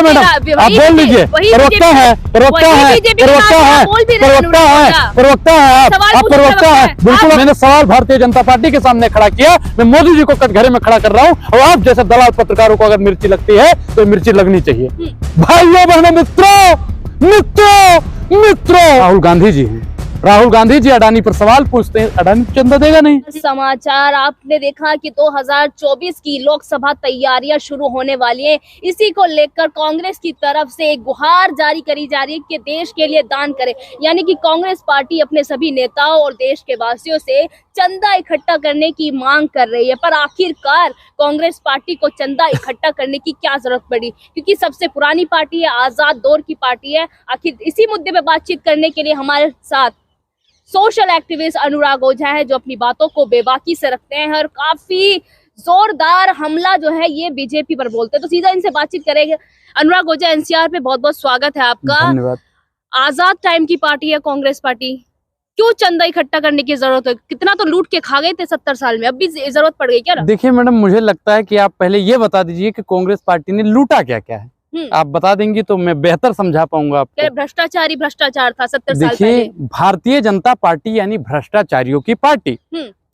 है मैडम, आप बोल लीजिए। प्रवक्ता है, प्रवक्ता है, प्रवक्ता है, प्रवक्ता है, प्रवक्ता है, आप प्रवक्ता है। बिल्कुल, मैंने सवाल भारतीय जनता पार्टी के सामने खड़ा किया। मैं मोदी जी को कटघरे में खड़ा कर रहा हूँ, और आप जैसे दलाल पत्रकारों को अगर मिर्ची लगती है तो मिर्ची लगनी चाहिए। भाइयों बहनों, मित्रों मित्रों मित्रों, राहुल गांधी जी हैं। राहुल गांधी जी अडानी पर सवाल पूछते हैं, अडानी चंदा देगा नहीं। समाचार आपने देखा कि 2024 की लोकसभा तैयारियां शुरू होने वाली है। इसी को लेकर कांग्रेस की तरफ से एक गुहार जारी करी जा रही है कि देश के लिए दान करें। यानी कि कांग्रेस पार्टी अपने सभी नेताओं और देश के वासियों से चंदा इकट्ठा करने की मांग कर रही है। पर आखिरकार कांग्रेस पार्टी को चंदा इकट्ठा करने की क्या जरूरत पड़ी, क्योंकि सबसे पुरानी पार्टी है, आजाद दौर की पार्टी है। आखिर इसी मुद्दे पे बातचीत करने के लिए हमारे साथ सोशल एक्टिविस्ट अनुराग ओझा है, जो अपनी बातों को बेबाकी से रखते हैं और काफी जोरदार हमला जो है ये बीजेपी पर बोलते हैं। तो सीधा इनसे बातचीत करेंगे। अनुराग ओझा, एनसीआर पे बहुत बहुत स्वागत है आपका। धन्यवाद। आजाद टाइम की पार्टी है कांग्रेस पार्टी, क्यों चंदा इकट्ठा करने की जरूरत है? कितना तो लूट के खा गए थे 70 साल में, अब भी जरूरत पड़ गई क्या? देखिए मैडम, मुझे लगता है कि आप पहले ये बता दीजिए कि कांग्रेस पार्टी ने लूटा क्या क्या है। आप बता देंगी तो मैं बेहतर समझा पाऊंगा आपको। भ्रष्टाचारी भ्रष्टाचार था 70 साल पहले। देखिए, भारतीय जनता पार्टी यानी भ्रष्टाचारियों की पार्टी,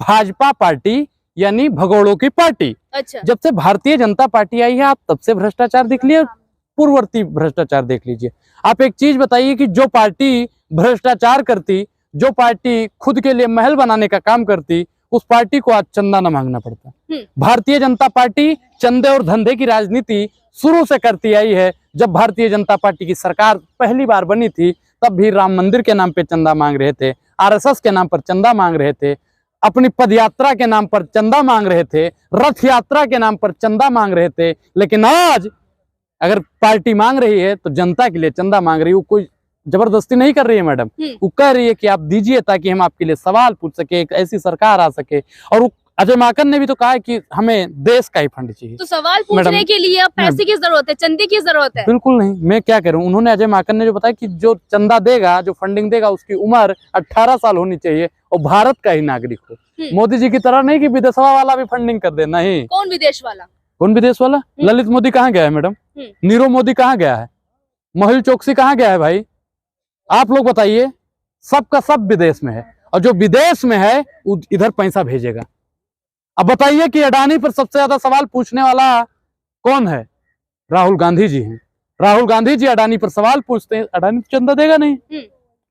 भाजपा पार्टी यानी भगोड़ों की पार्टी। अच्छा। जब से भारतीय जनता पार्टी आई है, आप तब से भ्रष्टाचार देख लिए, पूर्ववर्ती भ्रष्टाचार देख लीजिए। आप एक चीज बताइए कि जो पार्टी भ्रष्टाचार करती, जो पार्टी खुद के लिए महल बनाने का काम करती, उस पार्टी को आज चंदा न मांगना पड़ता। भारतीय जनता पार्टी चंदे और धंधे की राजनीति शुरू से करती आई है। जब भारतीय जनता पार्टी की सरकार पहली बार बनी थी, तब भी राम मंदिर के नाम पे चंदा मांग रहे थे, आरएसएस के नाम पर चंदा मांग रहे थे, अपनी पदयात्रा के नाम पर चंदा मांग रहे थे, रथ यात्रा के नाम पर चंदा मांग रहे थे। लेकिन आज अगर पार्टी मांग रही है तो जनता के लिए चंदा मांग रही है। वो कोई जबरदस्ती नहीं कर रही है मैडम, वो कह रही है कि आप दीजिए ताकि हम आपके लिए सवाल पूछ सके, एक ऐसी सरकार आ सके। और वो अजय माकन ने भी तो कहा है कि हमें देश का ही फंड चाहिए। तो सवाल पूछने के लिए अब पैसे की जरूरत है, चंदे की जरूरत है? बिल्कुल नहीं, मैं क्या कह रहा हूँ, उन्होंने अजय माकन ने जो बताया कि जो चंदा देगा, जो फंडिंग देगा, उसकी उम्र 18 साल होनी चाहिए और भारत का ही नागरिक हो। मोदी जी की तरह नहीं कि विदेशवा वाला भी फंडिंग कर दे। नहीं। कौन विदेश वाला? कौन विदेश वाला? ललित मोदी कहाँ गया है मैडम? नीरव मोदी कहाँ गया है? मेहुल चोकसी कहाँ गया है भाई? आप लोग बताइए। सबका सब विदेश में है, और जो विदेश में है वो इधर पैसा भेजेगा। अब बताइए कि अडानी पर सबसे ज्यादा सवाल पूछने वाला कौन है? राहुल गांधी जी हैं। राहुल गांधी जी अडानी पर सवाल पूछते हैं, अडानी चंदा देगा नहीं।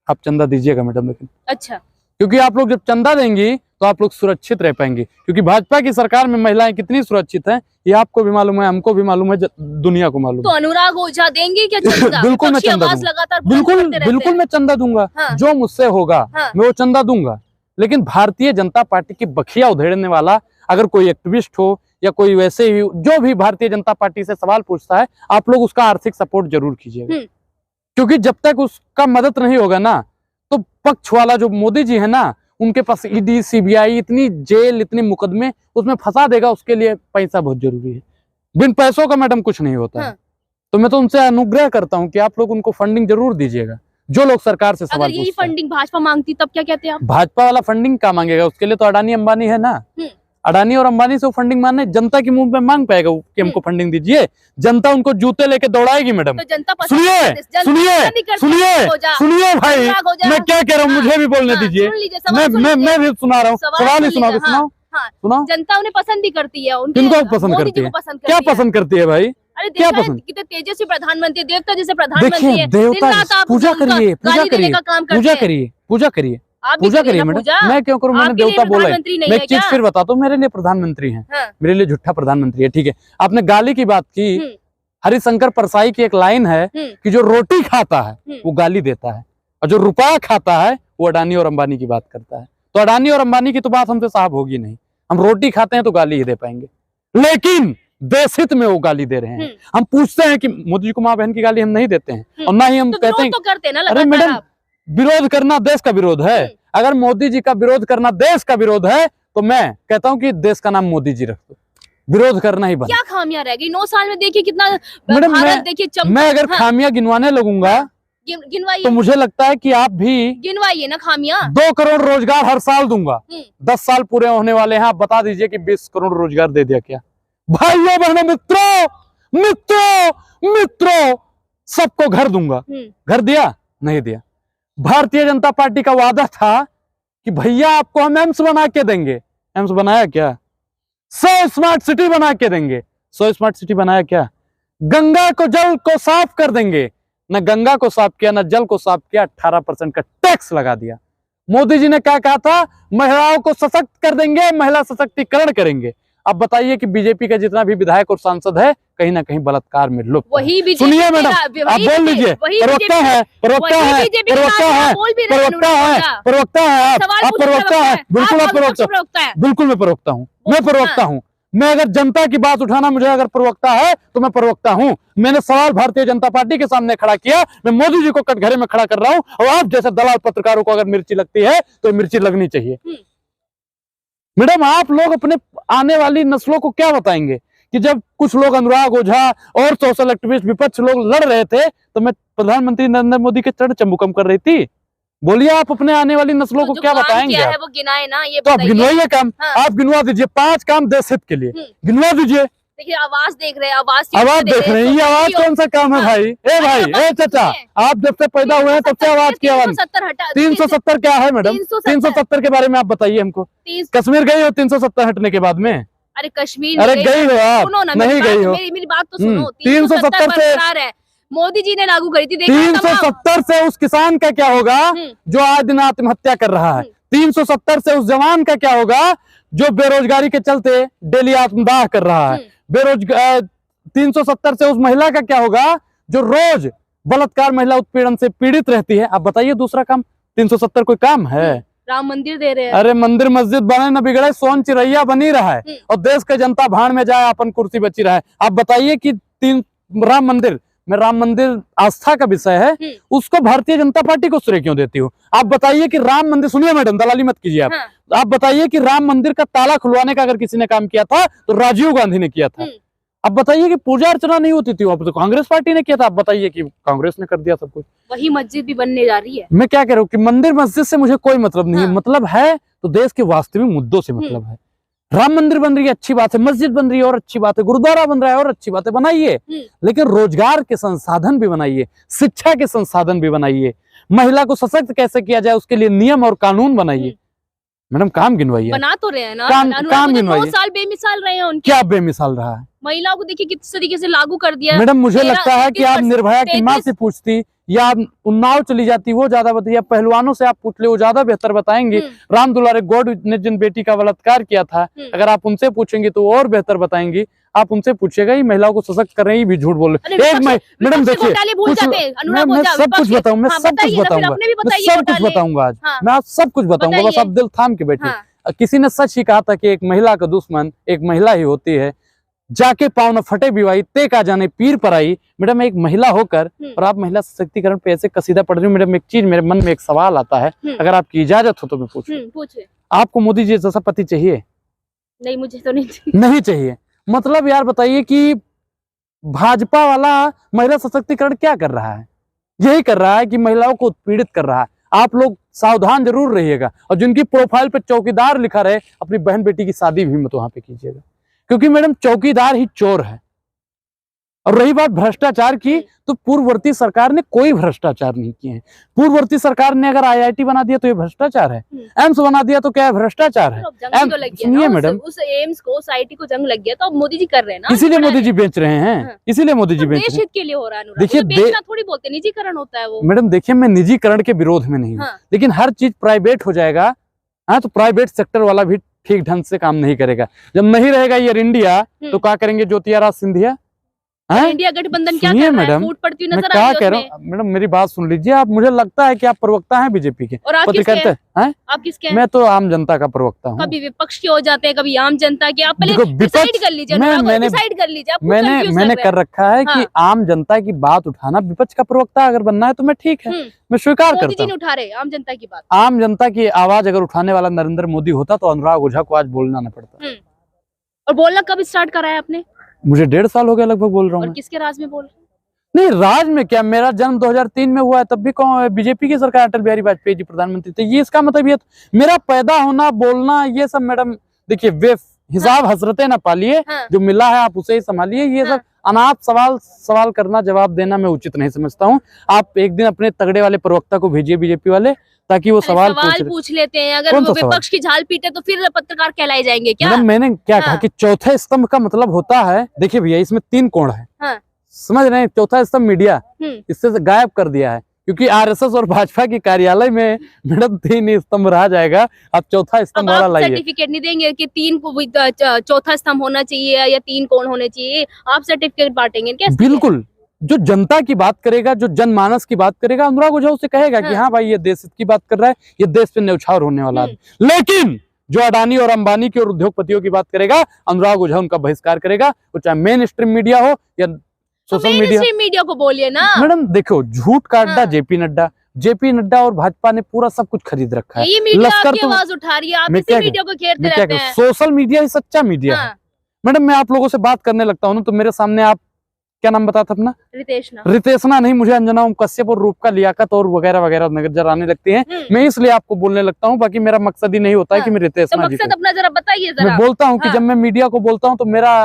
आप चंदा दीजिएगा मैडम, लेकिन अच्छा, क्योंकि आप लोग जब चंदा देंगी तो आप लोग सुरक्षित रह पाएंगे। क्योंकि भाजपा की सरकार में महिलाएं कितनी सुरक्षित हैं, ये आपको भी मालूम है, हमको भी मालूम है, दुनिया को मालूम है। तो अनुराग ओझा देंगे क्या चंदा? बिल्कुल मैं चंदा दूंगा, बिल्कुल मैं चंदा दूंगा। जो मुझसे होगा मैं वो चंदा दूंगा। लेकिन भारतीय जनता पार्टी की बखिया उधेड़ने वाला अगर कोई एक्टिविस्ट हो या कोई वैसे ही जो भी भारतीय जनता पार्टी से सवाल पूछता है, आप लोग उसका आर्थिक सपोर्ट जरूर कीजिएगा। क्योंकि जब तक उसका मदद नहीं होगा ना, तो पक्ष वाला जो मोदी जी है ना, उनके पास ईडी सीबीआई इतनी जेल, इतने मुकदमे, उसमें फंसा देगा। उसके लिए पैसा बहुत जरूरी है। बिन पैसों का मैडम कुछ नहीं होता है। तो मैं तो उनसे अनुग्रह करता हूं कि आप लोग उनको फंडिंग जरूर दीजिएगा, जो लोग सरकार से सवाल पूछते हैं। अगर यही फंडिंग भाजपा मांगती तब क्या कहते हैं आप? भाजपा वाला फंडिंग क्या मांगेगा? उसके लिए तो अडानी अंबानी है ना। अडानी और अंबानी से वो फंडिंग मांगने जनता के मुंह में मांग पाएगा कि हमको फंडिंग दीजिए? जनता उनको जूते लेके दौड़ाएगी मैडम। तो सुनिए सुनिए सुनिए सुनिए भाई, मैं क्या कह रहा हूँ, मुझे भी बोलने दीजिए। मैं भी सुना रहा हूँ, सवाल ही सुनाओ। सुनाओ। जनता उन्हें पसंद ही करती है। किनको पसंद करती है? क्या पसंद करती है भाई? अरे क्या पसंद? कितने तेजस्वी प्रधानमंत्री, देवता जैसे प्रधानमंत्री है। देवता पूजा करिए, पूजा करिए, पूजा करिए, पूजा करिए, पूजा करिए मैडम। मैं क्यों करूं? मैंने देवता बोला है। मैं एक चीज फिर बताता हूँ, मेरे लिए प्रधानमंत्री हैं। मेरे लिए झूठा प्रधानमंत्री है। ठीक है, आपने गाली की बात की। हरिशंकर परसाई की एक लाइन है कि जो रोटी खाता है वो गाली देता है, और जो रुपया खाता है वो अडानी और अंबानी की बात करता है। तो अडानी और अंबानी की तो बात हमसे साहब होगी नहीं। हम रोटी खाते हैं तो गाली ही दे पाएंगे, लेकिन देश हित में वो गाली दे रहे हैं। हम पूछते हैं कि मोदी जी को माँ बहन की गाली हम नहीं देते हैं, और ना ही हम कहते हैं। अरे मैडम, विरोध करना देश का विरोध है। अगर मोदी जी का विरोध करना देश का विरोध है तो मैं कहता हूं कि देश का नाम मोदी जी रख दो, विरोध करना ही बंद। क्या खामियां रह गई 9 साल में? देखिए कितना मैडम, भारत देखिए मैं अगर खामियां गिनवाने लगूंगा तो मुझे लगता है कि आप भी गिनवाइए ना खामियां। 2 करोड़ रोजगार हर साल दूंगा। 10 साल पूरे होने वाले हैं, आप बता दीजिए कि 20 करोड़ रोजगार दे दिया क्या? भाइयों बहनों, मित्रों मित्रों सबको घर दूंगा। घर दिया? नहीं दिया। भारतीय जनता पार्टी का वादा था कि भैया आपको हम एम्स बना के देंगे। एम्स बनाया क्या? 100 स्मार्ट सिटी बना के देंगे। 100 स्मार्ट सिटी बनाया क्या? गंगा को जल को साफ कर देंगे। न गंगा को साफ किया, न जल को साफ किया। 18% का टैक्स लगा दिया। मोदी जी ने क्या कहा था? महिलाओं को सशक्त कर देंगे, महिला सशक्तिकरण करेंगे। अब बताइए कि बीजेपी का जितना भी विधायक और सांसद है कहीं ना कहीं बलात्कार में लुप्त वही है। सुनिए मैडम, आप बोल लीजिए। प्रवक्ता है, प्रवक्ता है, प्रवक्ता है, प्रवक्ता है, प्रवक्ता है, आप प्रवक्ता है। बिल्कुल आप प्रवक्ता है। बिल्कुल मैं प्रवक्ता हूँ, मैं प्रवक्ता हूँ। मैं अगर जनता की बात उठाना मुझे अगर प्रवक्ता है तो मैं प्रवक्ता हूं। मैंने सवाल भारतीय जनता पार्टी के सामने खड़ा किया। मैं मोदी जी को कटघरे में खड़ा कर रहा हूं और आप जैसे दलाल पत्रकारों को अगर मिर्ची लगती है तो मिर्ची लगनी चाहिए। मैडम, आप लोग अपने आने वाली नस्लों को क्या बताएंगे कि जब कुछ लोग अनुराग ओझा और सोशल एक्टिविस्ट विपक्ष लोग लड़ रहे थे तो मैं प्रधानमंत्री नरेंद्र मोदी के चरण चंबुकम कर रही थी। बोलिए आप अपने आने वाली नस्लों को क्या बताएंगे? है वो गिनाए ना, ये तो आप गिनवाइए काम। आप गिनवा दीजिए 5 काम देश हित के लिए, गिनवा दीजिए। देखिए आवाज देख रहे हैं, आवाज देख रहे हैं। ये आवाज कौन सा काम है भाई? ए भाई, ए चाचा, आप जब से पैदा हुए हैं तब से आवाज की आवाज। 370 क्या है मैडम? 370 के बारे में आप बताइए हमको। कश्मीर गई हो 370 हटने के बाद में? अरे कश्मीर अरे गई हो आप? नहीं गई हो? मेरी बात तो सुनो। 370 से मोदी जी ने लागू करी थी। 370 से उस किसान का क्या होगा जो आज दिन आत्महत्या कर रहा है? 370 से उस जवान का क्या होगा जो बेरोजगारी के चलते डेली आत्मदाह कर रहा है? 370 से उस महिला का क्या होगा जो रोज बलात्कार, महिला उत्पीड़न से पीड़ित रहती है? आप बताइए दूसरा काम। 370 कोई काम है? राम मंदिर दे रहे हैं। अरे मंदिर मस्जिद बने न बिगड़े, सोन चिरैया बनी रहा है और देश का जनता भाड़ में जाए, अपन कुर्सी बची रहा है। आप बताइए कि राम मंदिर में, राम मंदिर आस्था का विषय है, उसको भारतीय जनता पार्टी को श्रेय क्यों देती हो? आप बताइए कि राम मंदिर, सुनिए मैडम, दलाली मत कीजिए आप। आप बताइए कि राम मंदिर का ताला खुलवाने का अगर किसी ने काम किया था तो राजीव गांधी ने किया था। अब बताइए कि पूजा अर्चना नहीं होती थी, वो तो कांग्रेस पार्टी ने किया था। आप बताइए कि कांग्रेस ने कर दिया सब कुछ। वही मस्जिद भी बनने जा रही है। मैं क्या कह रहा हूँ कि मंदिर मस्जिद से मुझे कोई मतलब नहीं है। मतलब है तो देश के वास्तविक मुद्दों से मतलब है। राम मंदिर बन रही है, अच्छी बात है। मस्जिद बन रही है और अच्छी बात है। गुरुद्वारा बन रहा है और अच्छी बात है, बनाइए। लेकिन रोजगार के संसाधन भी बनाइए, शिक्षा के संसाधन भी बनाइए, महिला को सशक्त कैसे किया जाए उसके लिए नियम और कानून बनाइए। मैडम काम गिनवाइए। बना तो रहे हैं ना, काम गिनवाइए। 2 साल बेमिसाल रहे हैं उनके। क्या बेमिसाल रहा है? महिलाओं को देखिए किस तरीके से लागू कर दिया। मैडम मुझे लगता है कि आप निर्भया की माँ से पूछती या आप उन्नाव चली जाती, वो ज्यादा बताइए। पहलवानों से आप पूछ ले, वो ज्यादा बेहतर बताएंगे। राम दुलारे गौड़ ने जिन बेटी का बलात्कार किया था, अगर आप उनसे पूछेंगे तो वो और बेहतर बताएंगी। आप उनसे पूछिएगा, ये महिलाओं को सशक्त कर रहे हैं, भी झूठ बोल रहे हैं। मैडम देखिए, मैं सब कुछ बताऊँ, मैं सब कुछ बताऊंगा, मैं सब कुछ बताऊंगा आज। मैं आज सब कुछ बताऊंगा, बस आप दिल थाम के बैठे। किसी ने सच ही कहा था कि एक महिला का दुश्मन एक महिला ही होती है। जाके पाँव न फटे बिवाई, ते का जाने पीर पर आई। मैडम एक महिला होकर और आप महिला सशक्तिकरण पे ऐसे कसीदा पढ़ रही हूँ। मैडम एक चीज मेरे मन में एक सवाल आता है, अगर आपकी इजाजत हो तो मैं पूछूं। आपको मोदी जी जैसा पति चाहिए? नहीं, मुझे तो नहीं चाहिए। मतलब यार बताइए कि भाजपा वाला महिला सशक्तिकरण क्या कर रहा है? यही कर रहा है कि महिलाओं को उत्पीड़ित कर रहा है। आप लोग सावधान जरूर रहिएगा और जिनकी प्रोफाइल पे चौकीदार लिखा रहे, अपनी बहन बेटी की शादी भी मत वहां पे कीजिएगा, क्योंकि मैडम चौकीदार ही चोर है। और रही बात भ्रष्टाचार की, तो पूर्ववर्ती सरकार ने कोई भ्रष्टाचार नहीं किए हैं। पूर्ववर्ती सरकार ने अगर आईआईटी बना दिया तो ये भ्रष्टाचार है, एम्स बना दिया तो क्या भ्रष्टाचार है? सुनिए मैडम, उस एम्स को, उस आईआईटी को जंग लग गया तो अब मोदी जी कर रहे हैं ना, इसीलिए मोदी जी बेच रहे हैं, इसीलिए मोदी जी बेच रहे हैं। देश हित के लिए हो रहा है। देखिए बेचना थोड़ी बोलते, निजीकरण होता है वो। मैडम देखिए, मैं निजीकरण के विरोध में नहीं हूँ, लेकिन हर चीज प्राइवेट हो जाएगा तो प्राइवेट सेक्टर वाला भी ठीक ढंग से काम नहीं करेगा। जब नहीं रहेगा एयर इंडिया तो क्या करेंगे ज्योतिरादित्य सिंधिया? इंडिया गठबंधन क्या कर रहा है? फूट पड़ती नजर आ रही है। क्या कह रहा हूँ मैडम, मेरी बात सुन लीजिए आप। मुझे लगता है कि आप प्रवक्ता हैं बीजेपी के। और आप किसके हैं? आप किसके हैं? मैं तो आम जनता का प्रवक्ता हूँ। कभी विपक्ष के हो जाते हैं, कभी आम जनता के। आप पहले डिसाइड कर लीजिए, मैंने कर रखा है कि आम जनता की बात उठाना, विपक्ष का प्रवक्ता अगर बनना है तो मैं ठीक है, मैं स्वीकार करता हूँ। उठा रहे आम जनता की बात। आम जनता की आवाज अगर उठाने वाला नरेंद्र मोदी होता तो अनुराग ओझा को आज बोलना न पड़ता। और बोलना कब स्टार्ट करा है आपने? मुझे 1.5 साल हो गया लगभग बोल रहा हूँ। किसके राज में बोल? नहीं, राज में क्या, मेरा जन्म 2003 में हुआ है, तब भी बीजेपी की सरकार, अटल बिहारी वाजपेयी जी प्रधानमंत्री थे। ये इसका मतलब ये मेरा पैदा होना, बोलना, ये सब मैडम देखिए वे हिसाब हसरतें ना पालिए। जो मिला है आप उसे ही संभालिए। ये सब अनाप सवाल करना, जवाब देना मैं उचित नहीं समझता हूँ। आप एक दिन अपने तगड़े वाले प्रवक्ता को भेजिए बीजेपी वाले, ताकि वो सवाल पूछ लेते हैं। अगर कौन वो सा सवाल? विपक्ष की झाल पीटे तो फिर पत्रकार कहलाए जाएंगे क्या? मैडम मैंने क्या कहा हाँ। कि चौथे स्तंभ का मतलब होता है, देखिए भैया इसमें 3 कोण है, हाँ। समझ रहे हैं? चौथा स्तंभ मीडिया हम्म। इससे से गायब कर दिया है, क्योंकि आरएसएस और भाजपा के कार्यालय में मैडम 3 स्तंभ रह जाएगा। आप चौथा स्तंभ अब वाला आप लाइए। सर्टिफिकेट नहीं देंगे कि 3 चौथा स्तंभ होना चाहिए या 3 कोण होने चाहिए, आप सर्टिफिकेट बांटेंगे कैसे? बिल्कुल, जो जनता की बात करेगा, जो जनमानस की बात करेगा, अनुराग ओझा उससे कहेगा कि हाँ। हाँ भाई ये देश हित की बात कर रहा है, ये देश पे न्यौछावर होने वाला है। लेकिन जो अडानी और अंबानी के और उद्योगपतियों की बात करेगा, अनुराग ओझा उनका बहिष्कार करेगा, वो चाहे मेन स्ट्रीम मीडिया हो या सोशल मीडिया। मीडिया को बोलिए ना मैडम देखो, झूठ का अड्डा हाँ। जेपी नड्डा और भाजपा ने पूरा सब कुछ खरीद रखा है। ये मीडिया लश्कर आपकी तो आवाज उठा रही है, आप मैं इसी क्या मीडिया को घेरते मैं क्या रहते कहूं, हैं। सोशल मीडिया ही सच्चा मीडिया है। हाँ। मैडम मैं आप लोगों से बात करने लगता हूँ ना, तो मेरे सामने आप क्या नाम बताया था अपना? रितेशना नहीं, मुझे अंजना ओम कश्यप और रूपका लियाकत और वगैरह वगैरह नजर आने लगती हैं। मैं इसलिए आपको बोलने लगता हूँ, बाकी मेरा मकसद ही नहीं होता है कि मैं तो रितेशना जी मकसद अपना जरा बताइए मैं जरा। बोलता हूँ कि हाँ। जब मैं मीडिया को बोलता हूँ तो मेरा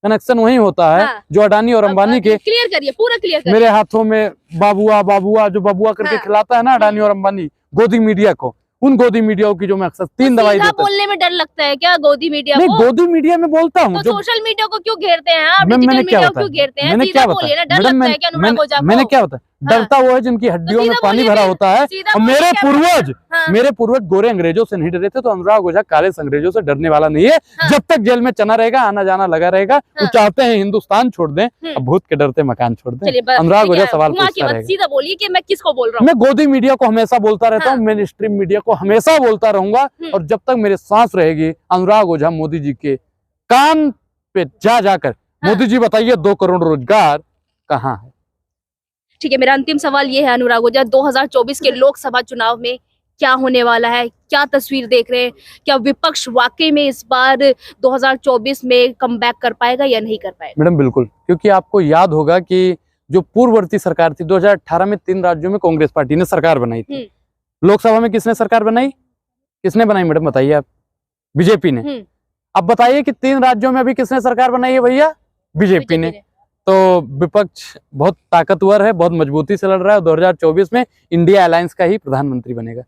कनेक्शन वही होता है हाँ। जो अडानी और अंबानी के। क्लियर करिए, पूरा क्लियर करिए। मेरे हाथों में बाबुआ जो बबुआ करके हाँ। खिलाता है ना अडानी और अंबानी, गोदी मीडिया को, उन गोदी मीडिया की जो मैं अक्सर 3 दवाई सीधा देता हूं। बोलने में डर लगता है क्या गोदी मीडिया नहीं, को? गोदी मीडिया में बोलता हूँ तो जो सोशल मीडिया को क्यों घेरते हैं आप? मैंने डिजिटल क्या मीडिया को बताया? क्यों घेरते हैं? मैंने सीधा क्या बोलिए ना, बताया? डर लगता है क्या अनुराग ओझा को? मैंने क्या बताया? डरता वो है जिनकी हड्डियों में सीधा पानी बोलिए भरा फिर। होता है। सीधा और बोलिए मेरे क्या पूर्वज हाँ। मेरे पूर्वज गोरे अंग्रेजों से नहीं डरे थे, तो अनुराग ओझा काले अंग्रेजों से डरने वाला नहीं है। हाँ। जब तक जेल में चना रहेगा, आना जाना लगा रहेगा। वो हाँ। चाहते हैं हिंदुस्तान छोड़ दें, अब भूत के डरते मकान छोड़ दें। चलिए अनुराग ओझा सवाल पूछता रहेगा। सीधा बोलिए कि मैं किसको बोल रहा हूँ। मैं गोदी मीडिया को हमेशा बोलता रहता हूँ, मेन स्ट्रीम मीडिया को हमेशा बोलता रहूंगा, और जब तक मेरे सांस रहेगी अनुराग ओझा मोदी जी के कान पे जाकर मोदी जी बताइए 2 करोड़ रोजगार कहाँ है? ठीक है, मेरा अंतिम सवाल ये है अनुराग ओझा, 2024 के लोकसभा चुनाव में क्या होने वाला है, क्या तस्वीर देख रहे हैं? क्या विपक्ष वाकई में इस बार 2024 में कमबैक कर पाएगा या नहीं कर पाएगा? मैडम बिल्कुल, क्योंकि आपको याद होगा कि जो पूर्ववर्ती सरकार थी 2018 में 3 राज्यों में कांग्रेस पार्टी ने सरकार बनाई थी। लोकसभा में किसने सरकार बनाई? किसने बनाई मैडम बताइए आप? बीजेपी ने। अब बताइए कि 3 राज्यों में अभी किसने सरकार बनाई है भैया? बीजेपी ने। तो विपक्ष बहुत ताकतवर है, बहुत मजबूती से लड़ रहा है, और 2024 में इंडिया अलायंस का ही प्रधानमंत्री बनेगा।